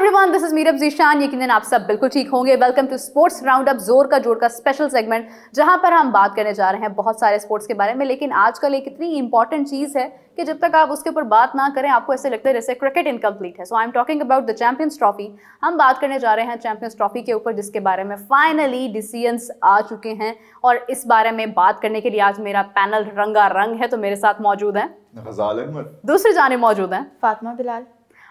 Everyone, this is Meerab Zeeshan. यकीनन आप सब बिल्कुल ठीक होंगे। Welcome to sports round up, जोर का जोड़ का स्पेशल सेगमेंट, जहां पर हम बात करने जा रहे हैं बहुत सारे स्पोर्ट्स के बारे में। लेकिन आजकल एक इतनी इंपॉर्टेंट चीज है कि जब तक आप उसके ऊपर बात ना करें आपको ऐसे लगता है जैसे क्रिकेट इनकम्प्लीट है। So I am talking about the Champions Trophy. हम बात करने जा रहे हैं चैंपियंस ट्रॉफी के ऊपर, जिसके बारे में फाइनली डिसीजंस आ चुके हैं। और इस बारे में बात करने के लिए आज मेरा पैनल रंगारंग है। तो मेरे साथ मौजूद हैं ग़ज़ाल अहमद, दूसरी जानिब मौजूद हैं फातिमा बिलाल।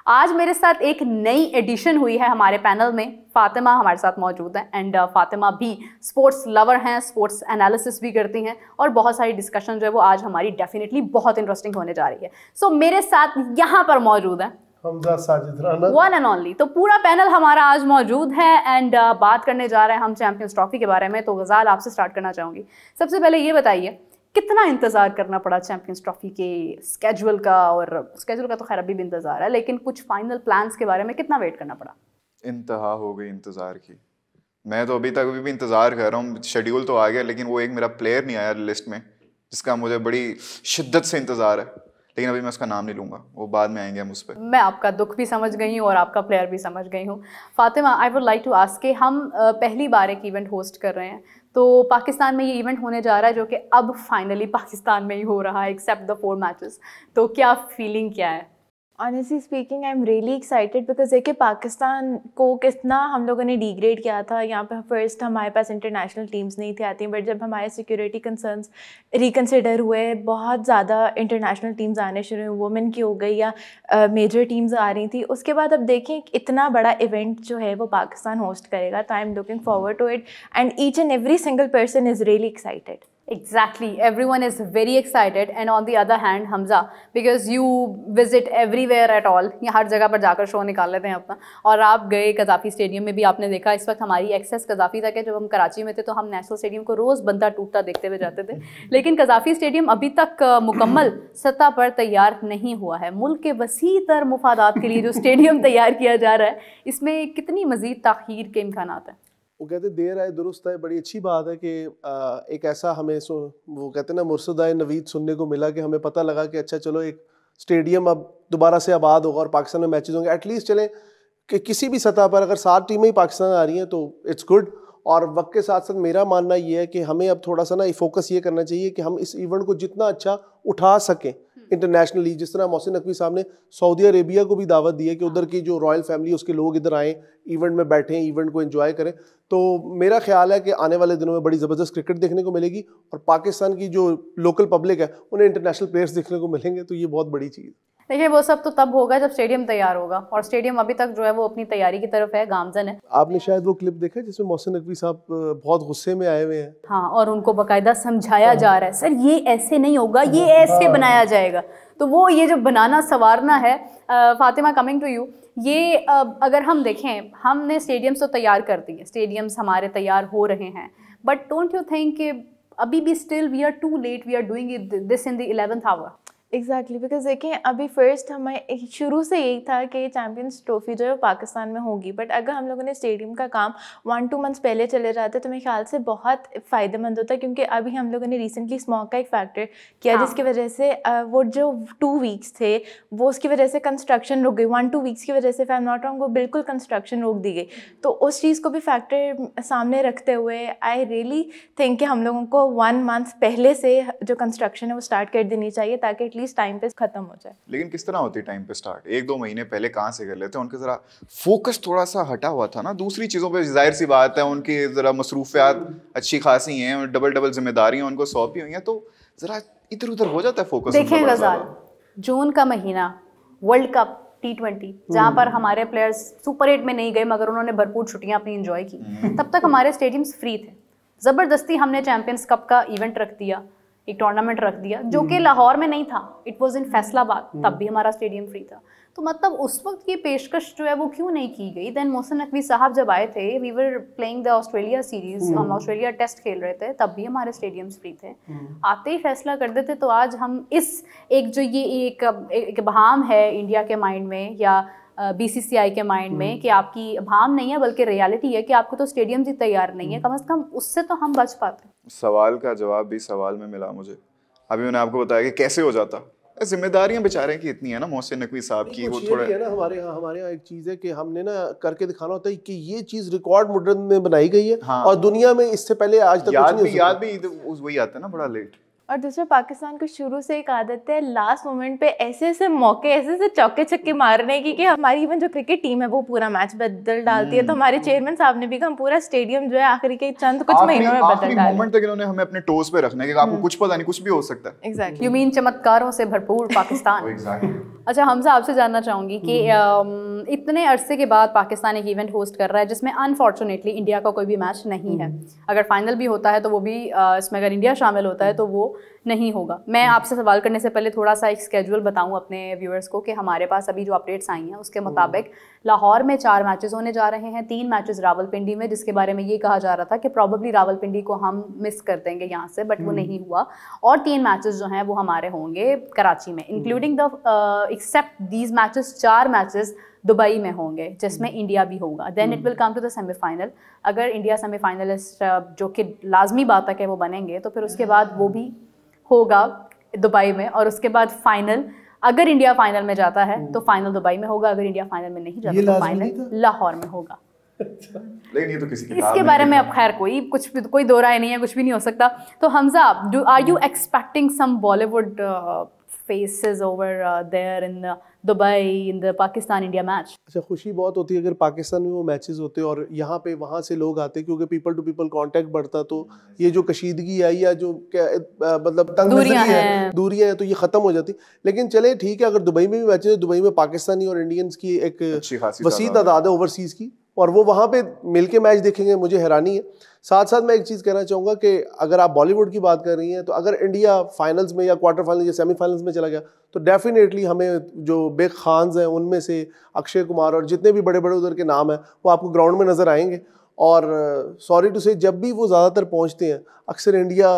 आज मेरे साथ एक नई एडिशन हुई है हमारे पैनल में, फातिमा हमारे साथ मौजूद है। एंड फातिमा भी स्पोर्ट्स लवर हैं, स्पोर्ट्स एनालिसिस भी करती हैं और बहुत सारी डिस्कशन जो है वो आज हमारी डेफिनेटली बहुत इंटरेस्टिंग होने जा रही है। सो मेरे साथ यहाँ पर मौजूद है Hamza Sajid Rana, one and only. तो पूरा पैनल हमारा आज मौजूद है एंड बात करने जा रहे हैं हम चैंपियंस ट्रॉफी के बारे में। तो ग़ज़ाल, आपसे स्टार्ट करना चाहूँगी। सबसे पहले ये बताइए, कितना इंतज़ार करना पड़ा चैंपियंस ट्रॉफी के स्केड्यूल का? और स्केड्यूल का तो खैर अभी भी इंतज़ार है, लेकिन कुछ फाइनल प्लान्स के बारे में कितना वेट करना पड़ा? इंतहा हो गई इंतज़ार की। मैं तो अभी भी इंतज़ार कर रहा हूँ। शेड्यूल तो आ गया, लेकिन वो एक मेरा प्लेयर नहीं आया लिस्ट में, जिसका मुझे बड़ी शिद्दत से इंतज़ार है। लेकिन अभी मैं उसका नाम नहीं लूँगा, वो बाद में आएंगे हम उस पर। मैं आपका दुख भी समझ गई हूँ और आपका प्लेयर भी समझ गई हूँ। Fatima, I would like to ask के हम पहली बार एक इवेंट होस्ट कर रहे हैं, तो पाकिस्तान में ये इवेंट होने जा रहा है, जो कि अब फाइनली पाकिस्तान में ही हो रहा है एक्सेप्ट द 4 मैचेस। तो क्या फीलिंग क्या है? Honestly speaking I am really excited because देखिए पाकिस्तान को कितना हम लोगों ने डिग्रेड किया था। यहाँ पे फर्स्ट हमारे पास इंटरनेशनल टीम्स नहीं थी आती, बट जब हमारे सिक्योरिटी कंसर्न्स रिकन्सिडर हुए, बहुत ज़्यादा इंटरनेशनल टीम्स आने शुरू हुई, वुमेन की हो गई या मेजर टीम्स आ रही थी। उसके बाद अब देखें इतना बड़ा इवेंट जो है वो पाकिस्तान होस्ट करेगा, तो I am looking forward to it and each and every single person is really excited. Exactly, everyone is very excited and on the other hand Hamza, because you visit everywhere at all, ये हर जगह पर जाकर show निकाल लेते हैं अपना। और आप गए कज़ाफ़ी स्टेडियम में भी, आपने देखा इस वक्त हमारी एक्सेस कज़ाफ़ी तक है। जब हम कराची में थे तो हम नेशनल स्टेडियम को रोज़ बंदा टूटता देखते हुए जाते थे, लेकिन कज़ाफ़ी स्टेडियम अभी तक मुकम्मल सतह पर तैयार नहीं हुआ है। मुल्क के वसी तर मुफादात के लिए जो स्टेडियम तैयार किया जा रहा है, इसमें कितनी मज़ीद ताख़ीर के इम्कानात हैं? वो कहते देर आए दुरुस्त है। बड़ी अच्छी बात है कि एक ऐसा हमें वो कहते हैं ना मुर्सद आए नवीद सुनने को मिला कि हमें पता लगा कि अच्छा चलो एक स्टेडियम अब दोबारा से आबाद होगा और पाकिस्तान में मैचेस होंगे। एटलीस्ट चले कि किसी भी सतह पर अगर 7 टीमें ही पाकिस्तान आ रही हैं तो इट्स गुड। और वक्त के साथ साथ मेरा मानना ये है कि हमें अब थोड़ा सा ना फोकस ये करना चाहिए कि हम इस इवेंट को जितना अच्छा उठा सकें इंटरनेशनली। जिस तरह मोहसिन नकवी साहब ने सऊदी अरेबिया को भी दावत दी है कि उधर की जो रॉयल फैमिली उसके लोग इधर आएँ, इवेंट में बैठें, इवेंट को एंजॉय करें। तो मेरा ख्याल है कि आने वाले दिनों में बड़ी ज़बरदस्त क्रिकेट देखने को मिलेगी और पाकिस्तान की जो लोकल पब्लिक है उन्हें इंटरनेशनल प्लेयर्स देखने को मिलेंगे। तो ये बहुत बड़ी चीज़। देखिए, वो सब तो तब होगा जब स्टेडियम तैयार होगा, और स्टेडियम अभी तक जो है वो अपनी तैयारी की तरफ है, गामजन है। आपने शायद वो क्लिप देखा जिसमें मोहसिन नकवी साहब बहुत गुस्से में आए हुए हैं। हाँ, और उनको बाकायदा समझाया जा रहा है, सर ये ऐसे नहीं होगा, ये ऐसे बनाया जाएगा। तो वो ये जो बनाना संवारना है, फातिमा कमिंग टू यू, ये अगर हम देखें, हमने स्टेडियम्स तो तैयार कर दिए, स्टेडियम्स हमारे तैयार हो रहे हैं, बट डोंट यू थिंक कि अभी भी still we are too late, we are doing this in the 11th hour? Exactly, because देखिए अभी फर्स्ट हमें शुरू से यही था कि चैम्पियंस ट्रॉफी जो है वो पाकिस्तान में होगी, बट अगर हम लोगों ने स्टेडियम का काम 1-2 मंथ्स पहले चले जाते तो मेरे ख्याल से बहुत फ़ायदेमंद होता, क्योंकि अभी हम लोगों ने रिसेंटली स्मॉग का एक फैक्टर किया, हाँ। जिसकी वजह से वो जो 2 वीक्स थे वो उसकी वजह से कंस्ट्रक्शन रुक गई। 1-2 वीक्स की वजह से, if I am not wrong, वो बिल्कुल कंस्ट्रक्शन रोक दी गई। तो उस चीज़ को भी फैक्टर सामने रखते हुए आई रियली थिंक कि हम लोगों को 1 मंथ पहले से जो कंस्ट्रक्शन है वो स्टार्ट कर देनी चाहिए, ताकि एटलीस्ट टाइम पे खत्म हो जाए। लेकिन किस तरह होती टाइम पे स्टार्ट? 1-2 महीने पहले कहाँ से कर लेते हैं? उनके ज़रा फोकस थोड़ा सा हटा हुआ था ना दूसरी चीज़ों पे। जाहिर सी बात है उनकी ज़रा मसरूफियात अच्छी खासी हैं और डबल जिम्मेदारियाँ उनको सौंपी हुई हैं, तो ज़रा इधर उधर हो जाता है फोकस। देखें ग़ज़ाल, जून का महीना, वर्ल्ड कप T20, जहाँ पर हमारे प्लेयर्स सुपर 8 में नहीं गए मगर उन्होंने भरपूर छुट्टियाँ अपनी एंजॉय की, तब तक हमारे स्टेडियम्स फ्री थे। ज़बरदस्ती हमने चैंपियंस कप का इवेंट रख दिया, एक टूर्नामेंट रख दिया, जो कि लाहौर में नहीं था, इट वाज इन फैसलाबाद, तब भी हमारा स्टेडियम फ्री था। तो मतलब उस वक्त की पेशकश जो है वो क्यों नहीं की गई? देन मोहसिन नकवी साहब जब आए थे, we were playing the Australia series, हम ऑस्ट्रेलिया टेस्ट खेल रहे थे, तब भी हमारे स्टेडियम्स फ्री थे। आते ही फैसला कर देते तो आज हम इस एक जो ये एक बहाम है इंडिया के माइंड में या BCCI के माइंड में कि आपकी भाम नहीं है बल्कि रियलिटी है कि आपको तो स्टेडियम ही तैयार नहीं है, कम से कम उससे तो हम बच पाते। सवाल का जवाब भी सवाल में मिला मुझे। अभी मैंने आपको बताया कि कैसे हो जाता, जिम्मेदारियां बेचारे की इतनी है ना मोहसिन नकवी साहब की, वो थोड़ा है ना हमारे यहाँ एक चीज है कि हमने ना करके दिखाना होता है कि ये चीज रिकॉर्ड मुद्रण में बनाई गई है। हाँ। और दुनिया में इससे पहले आज तक याद भी वही आता है ना, बड़ा लेट। और दूसरा, पाकिस्तान को शुरू से एक आदत है लास्ट मोमेंट पे ऐसे ऐसे मौके, ऐसे ऐसे चौके छक्के मारने की कि हमारी इवन जो क्रिकेट टीम है वो पूरा मैच बदल डालती है। तो हमारे चेयरमैन साहब ने भी कहा हम पूरा स्टेडियम जो है आखिरी के चंद कुछ महीनों में बदल डाला। मोमेंट तक इन्होंने हमें अपने टोस पे रखना है कि आपको कुछ पता नहीं, कुछ भी हो सकता है। एग्जैक्टली। यू मीन चमत्कारों से भरपूर पाकिस्तान। अच्छा हमजा, आपसे जानना चाहूँगी कि इतने अरसे के बाद पाकिस्तान एक इवेंट होस्ट कर रहा है जिसमें अनफॉर्चुनेटली इंडिया का कोई भी मैच नहीं है। अगर फाइनल भी होता है तो वो भी इसमें अगर इंडिया शामिल होता है तो वो नहीं होगा। मैं आपसे सवाल करने से पहले थोड़ा सा एक स्केड्यूल बताऊं अपने व्यूअर्स को कि हमारे पास अभी जो अपडेट्स आई हैं उसके मुताबिक लाहौर में 4 मैचेस होने जा रहे हैं, 3 मैचेस रावलपिंडी में, जिसके बारे में ये कहा जा रहा था कि प्रॉबली रावलपिंडी को हम मिस कर देंगे यहाँ से, बट वो नहीं हुआ। और 3 मैचेस जो हैं वो हमारे होंगे कराची में, including the except these matches 4 matches Dubai में होंगे जिसमें इंडिया भी होगा। Then it will come to the semifinal. अगर इंडिया सेमीफाइनलिस्ट जो कि लाजमी बात है कि वो बनेंगे, तो फिर उसके बाद वो भी होगा दुबई में, और उसके बाद फाइनल, अगर इंडिया फाइनल में जाता है तो फाइनल दुबई में होगा, अगर इंडिया फाइनल में नहीं जाता तो फाइनल लाहौर में होगा। लेकिन ये तो किसी इसके बारे में अब खैर कोई दो राय नहीं है, कुछ भी नहीं हो सकता। तो Hamza, are you expecting some Bollywood faces over there in Dubai in the Pakistan-India match? अच्छा, खुशी बहुत होती है अगर पाकिस्तान में वो मैचेस होते और यहाँ पे वहाँ से लोग आते, क्योंकि पीपल टू पीपल कांटेक्ट बढ़ता, तो ये जो कशीदगी आई या जो मतलब दूरियां हैं तो ये ख़त्म हो जाती। लेकिन चले ठीक है, अगर दुबई में भी मैचेस है, दुबई में पाकिस्तानी और इंडियंस की एक वसी तादाद है ओवरसीज़ की, और वो वहाँ पे मिलके मैच देखेंगे, मुझे हैरानी है। साथ साथ मैं एक चीज़ कहना चाहूँगा कि अगर आप बॉलीवुड की बात कर रही हैं, तो अगर इंडिया फाइनल्स में या क्वार्टर फाइनल या सेमीफाइनल्स में चला गया तो डेफिनेटली हमें जो बिग खान्स हैं उनमें से अक्षय कुमार और जितने भी बड़े बड़े उधर के नाम हैं वो आपको ग्राउंड में नज़र आएंगे। और सॉरी टू से, जब भी वो ज़्यादातर पहुँचते हैं अक्सर इंडिया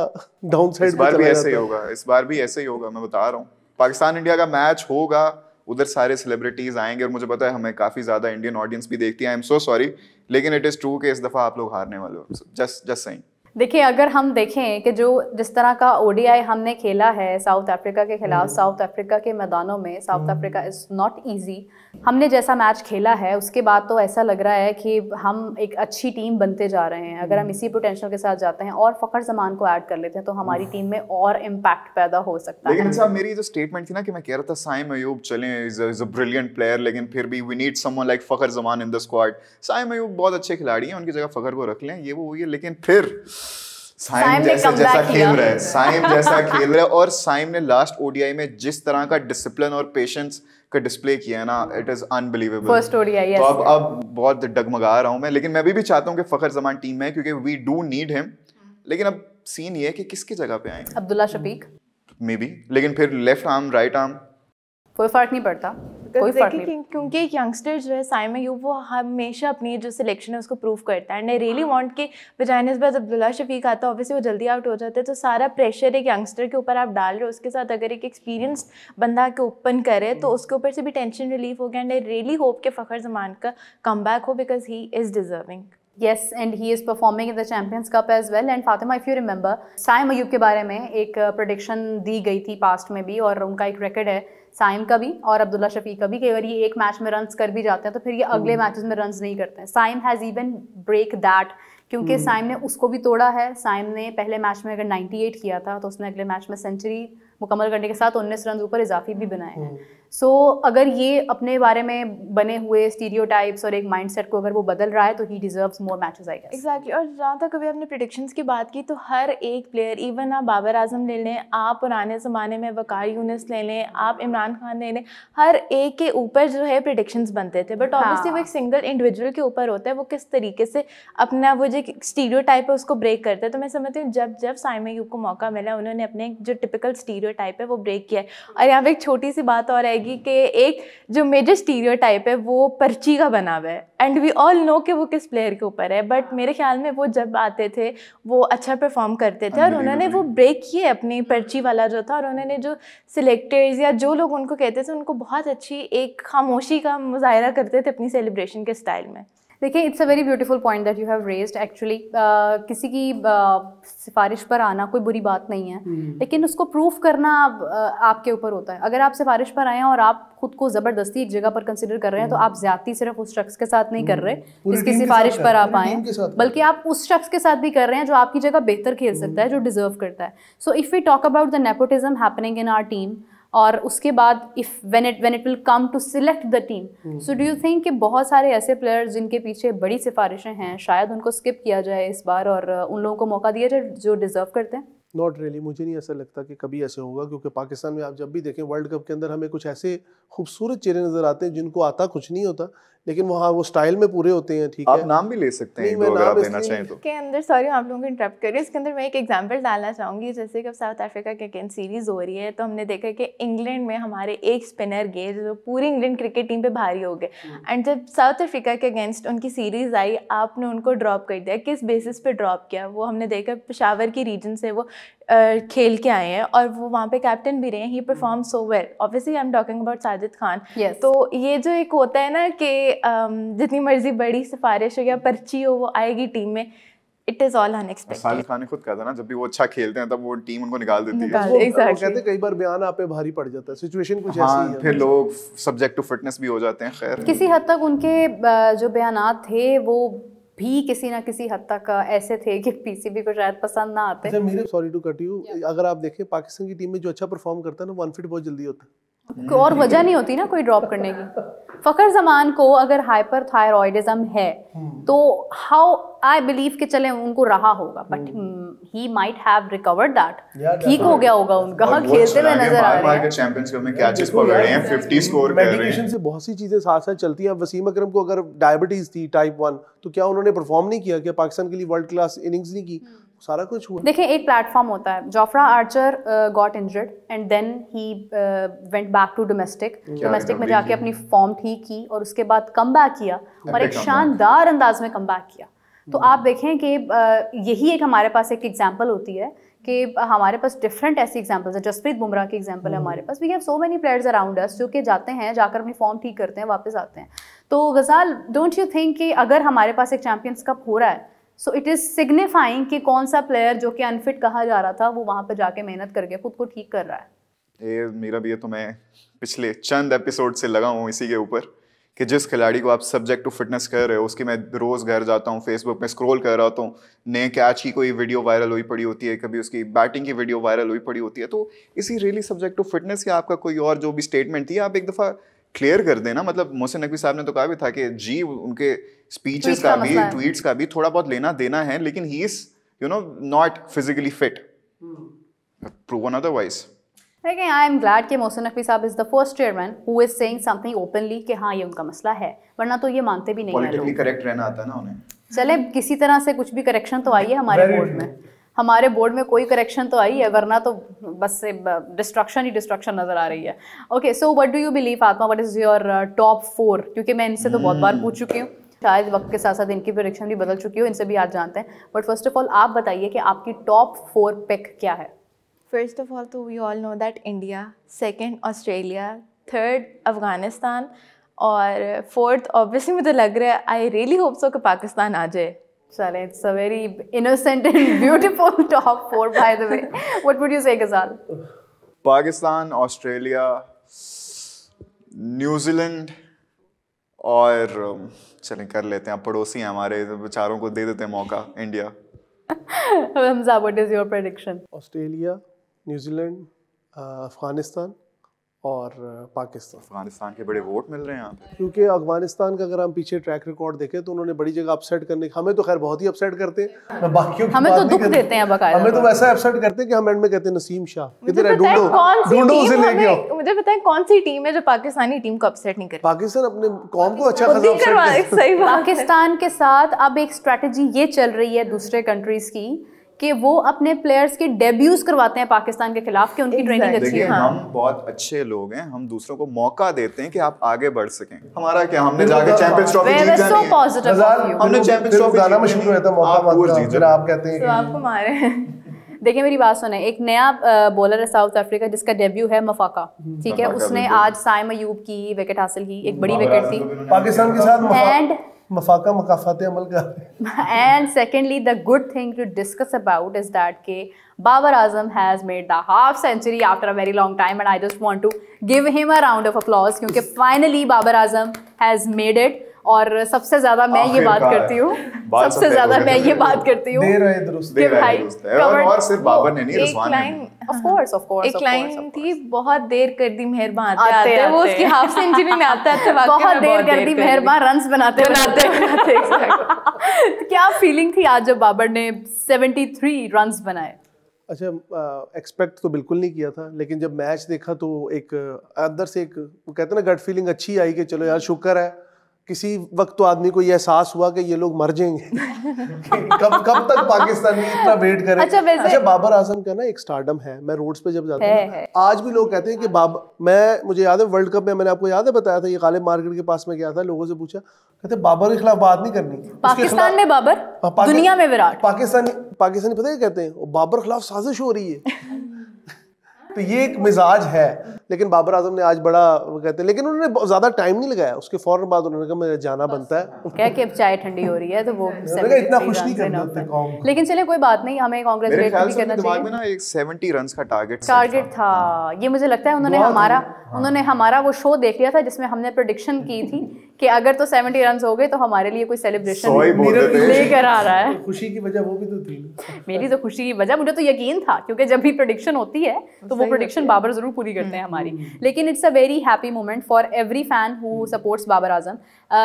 डाउन साइड। इस बार भी ऐसे ही होगा, इस बार भी ऐसे ही होगा, मैं बता रहा हूँ। पाकिस्तान इंडिया का मैच होगा, उधर सारे सेलिब्रिटीज आएंगे, और मुझे पता है हमें काफ़ी ज़्यादा इंडियन ऑडियंस भी देखती है। आई एम सो सॉरी, लेकिन इट इज़ ट्रू कि इस दफ़ा आप लोग हारने वाले हो। Just saying. देखिए, अगर हम देखें कि जिस तरह का ओडीआई हमने खेला है साउथ अफ्रीका के खिलाफ, साउथ अफ्रीका के मैदानों में, south Africa is not easy. हमने जैसा मैच खेला है उसके बाद तो ऐसा लग रहा है कि हम एक अच्छी टीम बनते जा रहे हैं। अगर हम इसी पोटेंशियल के साथ जाते हैं और फ़खर जमान को ऐड कर लेते हैं तो हमारी टीम में और इम्पैक्ट पैदा हो सकता है। लेकिन साहब, मेरी जो स्टेटमेंट थी ना कि मैं कह रहा था साइम अयूब चलें, इज़ अ ब्रिलियंट प्लेयर, लेकिन फिर भी we need someone like Fakhar Zaman in the squad. Saim Ayub बहुत अच्छे खिलाड़ी हैं, उनकी जगह फ़खर को रख लें, ये वो हुई है। लेकिन फिर साइम जैसा खेल रहा है, साइम जैसा खेल रहा है, और साइम ने लास्ट ओडीआई में जिस तरह का डिसिप्लिन और पेशेंस का डिस्प्ले किया है ना, it is unbelievable. First ODI, तो अब बहुत डगमगा रहा हूं मैं, लेकिन मैं भी चाहता हूं कि फखर जमान टीम में, क्योंकि वी डू नीड हिम। लेकिन अब सीन ये है कि किसकी जगह पे आएंगे। अब्दुल्ला शफीक मे बी, लेकिन फिर लेफ्ट आर्म, राइट आर्म, कोई फर्क नहीं पड़ता, कोई फर्क नहीं। क्योंकि एक यंगस्टर जो है साइम अयूब, वो हमेशा अपनी जो सिलेक्शन है उसको प्रूव करता है। एंड आई रियली वांट कि बजाय बाद अब्दुल्ला शफीक आता है, ऑब्वियसली वो जल्दी आउट हो जाते हैं, तो सारा प्रेशर एक यंगस्टर के ऊपर आप डाल रहे हो। उसके साथ अगर एक एक्सपीरियंस बंदा के ओपन करे तो उसके ऊपर से भी टेंशन रिलीफ हो गया। एंड आई रियली होप कि फ़खर जमान का कम बैक हो, because he is deserving. Yes, and he is performing in the Champions Cup as well. And Fatima, if you remember, Saim Ayub के बारे में एक प्रेडिक्शन दी गई थी पास्ट में भी, और उनका एक रिकॉर्ड है साइम का भी और अब्दुल्ला शफीक का भी, कि अगर ये एक मैच में रन्स कर भी जाते हैं तो फिर ये अगले मैचेस में रन्स नहीं करते हैं। Saim has even break that, क्योंकि साइम ने उसको भी तोड़ा है। साइम ने पहले मैच में अगर 98 किया था तो उसने अगले मैच में सेंचुरी मुकम्मल करने के साथ 19 रन ऊपर इजाफी भी बनाए हैं। सो अगर ये अपने बारे में बने हुए स्टीरियोटाइप्स और एक माइंडसेट को अगर वो बदल रहा है तो he deserves more matches, I guess. Exactly. और जहाँ तक अभी आपने प्रेडिक्शंस की बात की, तो हर एक प्लेयर, इवन आप बाबर आजम ले लें, आप पुराने ज़माने में वकार यूनिस ले लें, आप इमरान खान ले लें, हर एक के ऊपर जो है प्रेडिक्शंस बनते थे। बट ऑब्वियसली वो एक सिंगल इंडिविजुअल के ऊपर होता है, वो किस तरीके से अपना वो जो स्टीरियोटाइप है उसको ब्रेक करता है। तो मैं समझती हूँ जब साइम अयूब को मौका मिला, उन्होंने अपने जो टिपिकल स्टीरियोटाइप है वो ब्रेक किया है। और यहाँ पे एक छोटी सी बात और आएगी कि एक जो मेजर स्टीरियोटाइप है वो पर्ची का बना हुआ है, एंड वी ऑल नो कि वो किस प्लेयर के ऊपर है। बट मेरे ख्याल में वो जब आते थे वो अच्छा परफॉर्म करते थे, और उन्होंने वो ब्रेक किए अपनी पर्ची वाला जो था, और उन्होंने जो सिलेक्टर्स या जो लोग उनको कहते थे उनको बहुत अच्छी एक खामोशी का मुजाहरा करते थे अपनी सेलिब्रेशन के स्टाइल में। देखिए, it's a very beautiful point that you have raised actually. किसी की सिफारिश पर आना कोई बुरी बात नहीं है, लेकिन उसको प्रूफ करना आपके ऊपर होता है। अगर आप सिफारिश पर आए हैं और आप खुद को ज़बरदस्ती एक जगह पर कंसिडर कर रहे हैं, तो आप ज्यादती सिर्फ उस शख्स के साथ नहीं कर रहे जिसकी सिफारिश पर आप आए हैं, बल्कि आप उस शख्स के साथ भी कर रहे हैं जो आपकी जगह बेहतर खेल सकता है, जो डिजर्व करता है। So if we talk about the nepotism happening in our team, और उसके बाद if when it will come to select the team, so do you think कि बहुत सारे ऐसे प्लेयर्स जिनके पीछे बड़ी सिफारिशें हैं, शायद उनको स्किप किया जाए इस बार और उन लोगों को मौका दिया जाए जो डिजर्व करते हैं? नॉट रियली, मुझे नहीं ऐसा लगता कि कभी ऐसे होगा, क्योंकि पाकिस्तान में आप जब भी देखें वर्ल्ड कप के अंदर हमें कुछ ऐसे खूबसूरत चेहरे नजर आते हैं जिनको आता कुछ नहीं होता, लेकिन वहाँ वो स्टाइल में पूरे होते हैं। ठीक है, आप नाम भी ले सकते हैं अगर आप लेना चाहें तो। के अंदर सॉरी आप लोगों को इंटरप्ट कर रही हूँ, इसके अंदर मैं एक एग्जांपल डालना चाहूँगी। जैसे कि साउथ अफ्रीका के अगेंस्ट सीरीज़ हो रही है, तो हमने देखा कि इंग्लैंड में हमारे एक स्पिनर गए जो पूरी इंग्लैंड क्रिकेट टीम पे भारी हो गए, एंड जब साउथ अफ्रीका के अगेंस्ट उनकी सीरीज़ आई, आपने उनको ड्रॉप कर दिया। किस बेसिस पे ड्रॉप किया? वो हमने देखा पेशावर की रीजन से वो खेल के आए हैं और वो वहाँ पे कैप्टन भी रहे हैं। He perform so well, obviously I am talking about Sajid Khan. तो ये जो एक होता है ना कि जितनी मर्जी बड़ी सिफारिश हो या पर्ची हो, वो आएगी टीम में। It is all unexpected. Sajid Khan ने खुद कहा था ना, जब भी वो अच्छा खेलते हैं तब वो टीम उनको निकाल देती है। Exactly. कहते कई बार बयान आप पे भारी पड़ जाता है, सिचुएशन कुछ ऐसी है, फिर लोग सब्जेक्ट टू फिटनेस भी हो जाते हैं। खैर, किसी हद तक उनके जो बयानात थे वो भी किसी ना किसी हद तक ऐसे थे कि पीसीबी को शायद पसंद ना आते। अच्छा, मेरे सॉरी टू कट यू, अगर आप देखें पाकिस्तान की टीम में जो अच्छा परफॉर्म करता है ना, वो अनफिट बहुत जल्दी होता है। और वजह नहीं होती ना कोई ड्रॉप करने की। फ़खर जमान को अगर हाइपर थायरॉइडिज्म है तो हाउ आई बिलीव कि चले उनको रहा होगा, but he might have recovered that, ठीक हो गया होगा उनका, खेलते हुए नजर आ रहे हैं। चैंपियंस में कैचेस पकड़ रहे हैं, 50 स्कोर कर रहे हैं। मेडिकेशन से बहुत सी चीजें साथ साथ चलती हैं। वसीम अकरम को अगर डायबिटीज थी टाइप 1, तो क्या उन्होंने परफॉर्म नहीं किया? क्या पाकिस्तान के लिए वर्ल्ड क्लास इनिंग्स नहीं की? सारा कुछ हुआ। देखिए, एक प्लेटफॉर्म होता है। Jofra Archer got injured and then he went back to domestic में जाके अपनी फॉर्म ठीक की और उसके बाद कम बैक किया और एक शानदार अंदाज में कम बैक किया। तो आप देखें कि यही एक हमारे पास एक एग्जांपल होती है कि हमारे पास डिफरेंट ऐसी एग्जांपल्स है। जसप्रीत बुमराह की एग्जांपल है हमारे पास। We have so many players around us जो कि जाते हैं, जाकर अपनी फॉर्म ठीक करते हैं, वापस आते हैं। तो गजाल, डोंट यू थिंक कि अगर हमारे पास एक चैंपियंस कप हो रहा है, सो इट इज़ सिग्निफाइंग कि कौन सा प्लेयर जो कि अनफिट कहा जा रहा था वो वहाँ पर जाके मेहनत करके खुद को ठीक कर रहा है। ये मेरा भी है, तो मैं पिछले चंद एपिसोड से लगा हूँ इसी के ऊपर कि जिस खिलाड़ी को आप सब्जेक्ट टू फिटनेस कर रहे हो, उसकी मैं रोज़ घर जाता हूँ, फेसबुक पे स्क्रॉल कर रहा हूँ, नए कैच की कोई वीडियो वायरल हुई पड़ी होती है, कभी उसकी बैटिंग की वीडियो वायरल हुई पड़ी होती है। तो इसी रियली सब्जेक्ट टू फिटनेस या आपका कोई और जो भी स्टेटमेंट थी, आप एक दफ़ा क्लियर कर देना। मतलब मोहसिन नकवी साहब ने तो कहा भी था कि जी उनके स्पीचेस का भी, ट्वीट्स का भी थोड़ा बहुत लेना देना है, लेकिन he is not physically fit, proven otherwise. लेकिन आई एम ग्लैड कि मोहसिन नकवी साहब is the first chairman who is saying something openly कि हाँ ये उनका मसला है, वरना तो ये मानते भी नहीं है। पॉलिटिकली करेक्ट रहना आता है ना उन्हें। चले किसी तरह से कुछ भी करेक्शन तो आई है हमारे बोर्ड में। हमारे बोर्ड में कोई करेक्शन तो आई है, वरना तो बस डिस्ट्रक्शन ही डिस्ट्रक्शन नजर आ रही है। Okay, so what do you believe Fatima, what is your top 4? क्योंकि मैं इनसे तो बहुत बार पूछ चुकी हूँ, शायद वक्त के साथ साथ इनकी प्रेडिक्शन भी बदल चुकी हो, इनसे भी आज जानते हैं। बट फर्स्ट ऑफ ऑल आप बताइए कि आपकी टॉप 4 पिक क्या है? फर्स्ट ऑफ ऑल तो we all know that India, second Australia, third Afghanistan और फोर्थ ऑब्वियसली मुझे लग रहा है, आई रियली होप सो कि पाकिस्तान आ जाए। चलें, it's a very innocent and beautiful top 4 by the way. What would you से गजाल? पाकिस्तान, ऑस्ट्रेलिया, न्यूजीलैंड और चलें कर लेते हैं, आप पड़ोसी हैं हमारे, बेचारों को दे देते हैं मौका, India. Hamza, what is your prediction? Australia, New Zealand, Afghanistan और पाकिस्तान। अफगानिस्तान के बड़े वोट मिल रहे हैं यहाँ पे, क्योंकि अफगानिस्तान का अगर हम पीछे ट्रैक रिकॉर्ड देखें तो उन्होंने बड़ी जगह अपसेट करने, हमें तो खैर बहुत ही अपसेट करते हैं, मैं बाकियों की हमें बात तो नहीं दुख देते हैं बकायदा, हमें तो वैसा अपसेट करते हैं कि हम एंड में कहते हैं नसीम शाह, मुझे इधर पता है ढूंढो उसे लेके आओ। मुझे पता है कौन सी टीम है जो पाकिस्तानी टीम को अपसेट नहीं करती। पाकिस्तान अपने कौम को अच्छा खासा अपसेट सही बात। पाकिस्तान के साथ अब एक स्ट्रेटजी ये चल रही है दूसरे कंट्रीज की कि वो अपने प्लेयर्स के डेब्यूज करवाते हैं पाकिस्तान के खिलाफ कि उनकी ट्रेनिंग अच्छी देखिए है। हम बहुत अच्छे लोग हैं, हम दूसरों को मौका देते हैं कि आप आगे बढ़ सकें। हमारा क्या, हमने जाके चैंपियंस ट्रॉफी जीत जानी है। Positive of you. हमने चैंपियंस ट्रॉफी गाना मशहूर हुआ था, मौका मांगना, फिर आप कहते हैं तो आपको मारे। देखिए मेरी बात सुने, एक नया बॉलर है साउथ अफ्रीका जिसका डेब्यू है मफाका, ठीक है, उसने आज साइम अयूब की विकेट हासिल की, एक बड़ी विकेट थी, पाकिस्तान के साथ एंड मफाका मकाफाते अमल कर। And secondly, the good thing to discuss about is that ke Babar Azam has made the half century after a very long time, and I just want to give him a round of applause क्योंकि finally Babar Azam has made it। और सबसे ज्यादा मैं ये बात करती हूँ, सबसे ज्यादा मैं ये बात करती हूँ कि भाई और सिर्फ बाबर ने नहीं, रिजवान ने। Of course, एक लाइन थी, बहुत देर कर दी मेहरबान आते आते, वो उसकी हाफ सेंचुरी में आता है, बहुत देर कर दी मेहरबान रन्स बनाते क्या फीलिंग थी आज जब बाबर ने 73 रन्स बनाए? अच्छा, एक्सपेक्ट तो बिल्कुल नहीं किया था, लेकिन जब मैच देखा तो एक अंदर से एक वो कहते हैं ना गट फीलिंग अच्छी आई कि चलो यार शुक्र है किसी वक्त तो आदमी को ये एहसास हुआ कि ये लोग मर जाएंगे कब तक पाकिस्तानी इतना वेट करे। अच्छा, बाबर आजम का ना एक स्टारडम है, मैं रोड्स पे जब जाता हूँ आज भी लोग कहते हैं कि मुझे याद है वर्ल्ड कप में मैंने आपको याद है बताया था, ये गालिब मार्केट के पास में गया था, लोगों से पूछा, कहते बाबर के खिलाफ बात नहीं करनी, पाकिस्तान में बाबर, दुनिया में विराट। पाकिस्तानी पता है कहते हैं बाबर खिलाफ साजिश हो रही है तो ये एक मिजाज है। लेकिन बाबर आजम ने आज बड़ा वो कहते हैं, लेकिन उन्होंने ज्यादा टाइम नहीं लगाया, उसके फौरन बाद उन्होंने कहा मुझे जाना बनता है, क्या कि अब चाय ठंडी हो रही है तो वो इतना खुश नहीं करते होते कौम। लेकिन चले कोई बात नहीं, हमें कांग्रेचुलेट भी करना दिमाग में ना एक 70 रन्स का टारगेट था। ये मुझे लगता है उन्होंने हमारा वो शो देख लिया था जिसमें हमने प्रेडिक्शन की थी कि अगर तो 70 रन्स हो गए तो हमारे लिए कोई सेलिब्रेशन लेकर आ रहा है। खुशी की वजह वो भी तो थी। मेरी तो खुशी की वजह, मुझे तो यकीन था क्योंकि जब भी प्रेडिक्शन होती है तो वो प्रेडिक्शन बाबर जरूर पूरी करते हैं हमारी। लेकिन it's a very happy moment for every fan who supports Babar Azam.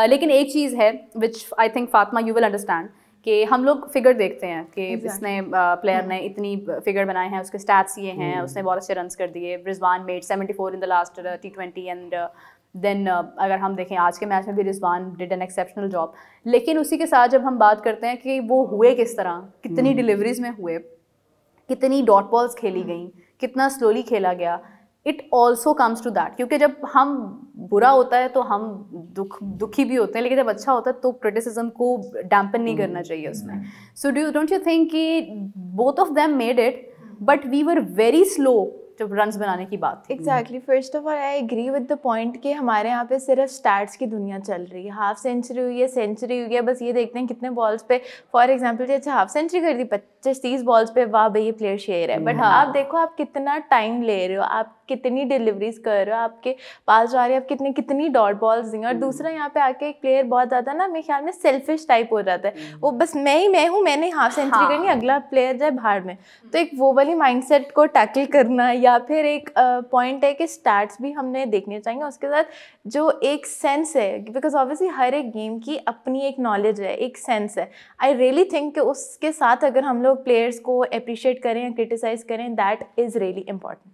लेकिन एक चीज़ है which I think Fatima you will understand कि हम लोग फिगर देखते हैं कि इसने प्लेयर ने इतनी फिगर बनाए हैं, उसके स्टैट्स ये हैं, उसने बहुत अच्छे रन्स कर दिए, Rizwan made 74 in the last T20 and then अगर हम देखें आज के मैच में भी Rizwan did an exceptional job. लेकिन उसी के साथ जब हम बात करते हैं कि वो हुए किस तरह, कितनी डिलीवरीज में हुए, कितनी डॉट बॉल्स खेली गई, कितना स्लोली खेला गया, it also comes to that. क्योंकि जब हम बुरा होता है तो हम दुखी भी होते हैं, लेकिन जब अच्छा होता है तो क्रिटिसिज्म को डैम्पन नहीं करना चाहिए उसमें। सो डोंट यू थिंक कि both of them made it but we were very slow जब रन्स बनाने की बात थी? Exactly, first of all I agree with the point कि हमारे यहाँ पे सिर्फ स्टैट्स की दुनिया चल रही है, हाफ सेंचुरी हुई है, सेंचुरी हुई है, बस ये देखते हैं कितने बॉल्स पे, फॉर एग्जांपल अच्छा हाफ सेंचुरी कर दी 25-30 बॉल्स पे, वाह भाई ये प्लेयर शेयर है, बट आप देखो आप कितना टाइम ले रहे हो, आप कितनी डिलीवरीज कर रहे हो, आपके पास जा रहे हो, आप कितनी डॉट बॉल्स देंगे। और दूसरा यहाँ पे आके एक प्लेयर बहुत ज़्यादा ना मेरे ख्याल में सेल्फिश टाइप हो जाता है, वो बस मैं हूँ, मैंने हाफ सेंचुरी करनी, अगला प्लेयर जाए बाहर में। तो एक वो वाली माइंडसेट को टैकल करना, या फिर एक पॉइंट है कि स्टैट्स भी हमने देखने चाहिए, उसके साथ जो एक सेंस है, बिकॉज ऑब्वियसली हर एक गेम की अपनी एक नॉलेज है, एक सेंस है। आई रियली थिंक कि उसके साथ अगर हम लोग प्लेयर्स को अप्रिशिएट करें, क्रिटिसाइज करें, that is really important.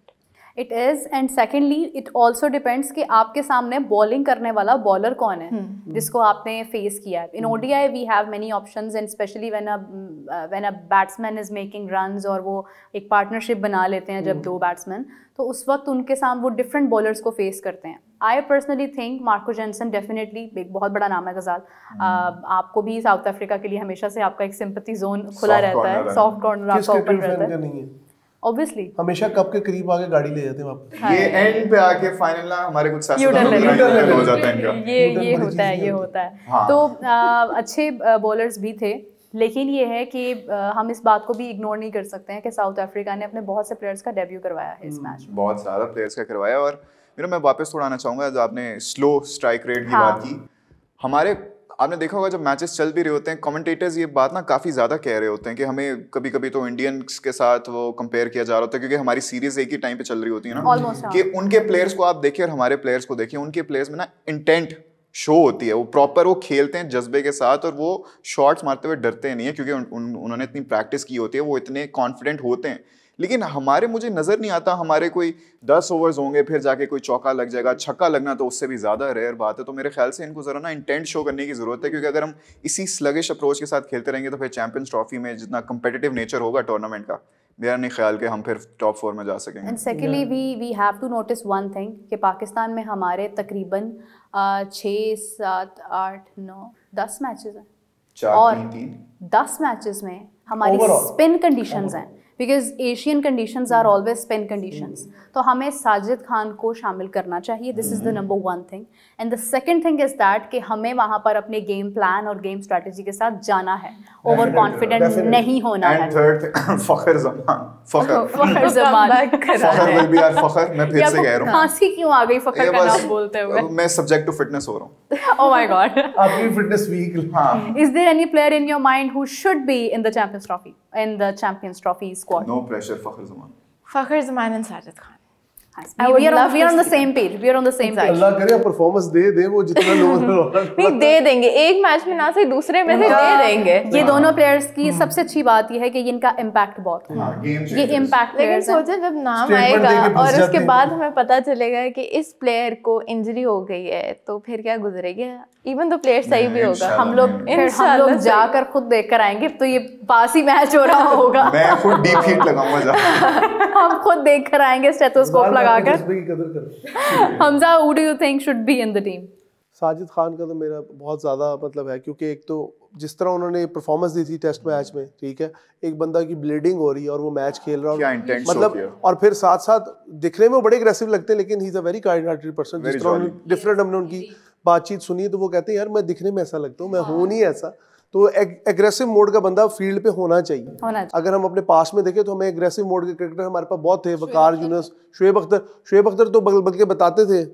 It is, and secondly it also depends कि आपके सामने बॉलिंग करने वाला बॉलर कौन है जिसको आपने फेस किया है। In ODI we have many options and specially when a batsman is making runs और वो एक पार्टनरशिप बना लेते हैं जब दो बैट्समैन, तो उस वक्त उनके सामने वो डिफरेंट बॉलर्स को फेस करते हैं। I personally think Marco Jansen definitely एक बहुत बड़ा नाम है गजाल। आपको भी साउथ अफ्रीका के लिए हमेशा से आपका एक सिंपैथी जोन खुला रहता है, सॉफ्ट कॉर्नर आपका ओपन रहता है ऑब्वियसली, हमेशा कब के करीब आके गाड़ी ले जाते हैं वापस। ये एंड पे आके फाइनल ना हमारे कुछ हो जाता है इनका, ये होता है। हाँ। तो अच्छे बॉलर्स भी थे, लेकिन ये है कि हम इस बात को भी इग्नोर नहीं कर सकते हैं कि साउथ अफ्रीका ने अपने बहुत से प्लेयर्स का डेब्यू करवाया है इस मैच में, बहुत सारा प्लेयर्स का करवाया। और मैं वापस थोड़ा आना चाहूँगा, जो आपने स्लो स्ट्राइक रेट की बात की, हमारे आपने देखा होगा जब मैचेस चल भी रहे होते हैं, कमेंटेटर्स ये बात ना काफ़ी ज़्यादा कह रहे होते हैं कि हमें कभी कभी तो इंडियंस के साथ वो कंपेयर किया जा रहा होता है, क्योंकि हमारी सीरीज एक ही टाइम पे चल रही होती है ना, कि उनके प्लेयर्स को आप देखिए और हमारे प्लेयर्स को देखिए, उनके प्लेयर्स में ना इंटेंट शो होती है, वो प्रॉपर वो खेलते हैं जज्बे के साथ, और वो शॉट्स मारते हुए डरते नहीं है क्योंकि उन्होंने इतनी प्रैक्टिस की होती है, वो इतने कॉन्फिडेंट होते हैं। लेकिन हमारे मुझे नज़र नहीं आता, हमारे कोई 10 ओवर्स होंगे फिर जाके कोई चौका लग जाएगा, छक्का लगना तो उससे भी ज़्यादा रेयर बात है। तो मेरे ख्याल से इनको ज़रा ना इंटेंट शो करने की ज़रूरत है, क्योंकि अगर हम इसी स्लगिश अप्रोच के साथ खेलते रहेंगे तो फिर चैंपियंस ट्रॉफी में जितना कंपेटिटिव नेचर होगा टूर्नामेंट का, मेरा नहीं ख्याल कि हम फिर टॉप 4 में जा सकेंगे। And secondly we have to notice one thing कि पाकिस्तान में हमारे तकरीबन 6, 7, 8, 9, 10 मैचेस हैं, और 10 मैचेस में हमारी स्पिन कंडीशंस हैं, because Asian conditions are always spin conditions. तो हमें साजिद खान को शामिल करना चाहिए, this is the number 1 thing. And the second thing is that कि हमें वहाँ पर अपने गेम प्लान और गेम स्ट्रेटजी के साथ जाना है, ओवर कॉन्फिडेंट नहीं होना है। And third Fakhar Zaman, Fakhar Fakhar will be our Fakhar. मैं फिर से कह रहा हूँ, खांसी क्यों आ गई फ़खर का नाम बोलते हुए? मैं सब्जेक्ट टू फिटनेस हो रहा हूँ। Oh my God. आपकी फिटनेस वीक। हाँ, Is there any player in your mind who should be in the Champions Trophy squad? No pressure Fakhar Zaman. Fakhar Zaman and Sajid Khan. We are on the same page. We are on the same page. अल्लाह करे performance दे वो जितना लोग नहीं दे देंगे, एक match में ना सही दूसरे में से दे देंगे। ये दोनों प्लेयर्स की सबसे अच्छी बात ये है कि इनका इम्पैक्ट बहुत है। हाँ, गेम ये इम्पैक्ट लेकिन प्लेयर्स हैं। सोचे जब नाम Statement आएगा देके घुस और जाते उसके हैं। बाद हमें पता चलेगा कि इस प्लेयर को इंजरी हो गई है तो फिर क्या गुजरेगा, इवन तो प्लेयर सही भी होगा। हम लोग जाकर खुद देख कर आएंगे, तो ये पास ही मैच हो रहा होगा। मैं खुद डीप हीट लगाऊंगा जाकर। हम खुद देख कर आएंगे स्टेथोस्कोप लगाकर। की कदर करो। Hamza, who do you think should be in the team? Sajid Khan का तो मेरा बहुत ज़्यादा मतलब है, क्योंकि एक तो जिस तरह उन्होंने परफॉर्मेंस दी थी टेस्ट मैच में, ठीक है, एक बंदा की ब्लीडिंग हो रही है और वो मैच खेल रहा क्या है इंटेंस मतलब, हो गया। और फिर साथ साथ दिखने में वो बड़े एग्रेसिव लगते हैं, लेकिन he is a very kind hearted person. जिस तरह डिफरेंट हमने उनकी बातचीत सुनी तो वो कहते हैं यार मैं दिखने में ऐसा लगता हूँ, मैं हूँ नहीं ऐसा। तो एग्रेसिव मोड का बंदा फील्ड पे होना चाहिए। अगर हम अपने पास में देखें तो हमें एग्रेसिव मोड के क्रिकेटर हमारे पास बहुत थे, वकार यूनुस, शुएब अख्तर तो बल्कि के बताते थे।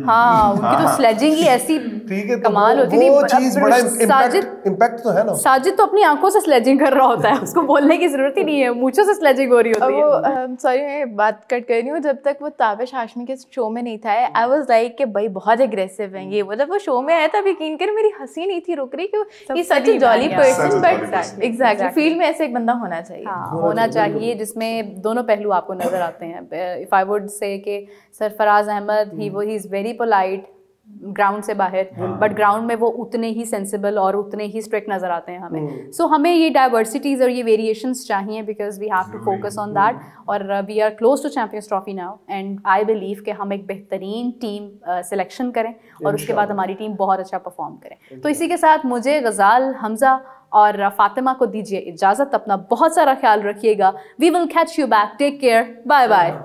हाँ, उनकी तो स्लेजिंग ही ऐसी ठीक है, तो कमाल होती थी। वो चीज बड़ा साजिद इम्पैक्ट तो है ना। साजिद तो अपनी आंखों से स्लेजिंग कर रहा होता है, उसको बोलने की जरूरत ही नहीं है, मूंछों से स्लेजिंग हो रही होती है। वो सॉरी मैं बात कट कर रही हूँ, जब तक वो ताबिश हाशमी के शो में नहीं था आई वाज लाइक कि भाई बहुत एग्रेसिव हैं ये वो। जब वो शो में आया तब यकीन कर मेरी हंसी नहीं थी रुक रही कि ये such jolly person, but exactly field में ऐसे एक बंदा होना चाहिए। हाँ, होना चाहिए जिसमें दोनों पहलू आपको नजर आते हैं। इफ आई वुड से कि Sarfaraz Ahmed he is very polite ground से बाहर, बट ग्राउंड में वो उतने ही सेंसिबल और उतने ही स्ट्रिक्ट नज़र आते हैं हमें। सो हमें ये डाइवर्सिटीज़ और ये वेरिएशंस चाहिए, because we have to focus on that. और we are close to Champions Trophy now, and I believe कि हम एक बेहतरीन टीम सिलेक्शन करें और उसके बाद हमारी टीम बहुत अच्छा परफॉर्म करे। तो इसी के साथ मुझे, गज़ाल, हमजा और फातिमा को दीजिए इजाज़त। अपना बहुत सारा ख्याल रखिएगा। We will catch you back, take care, bye bye.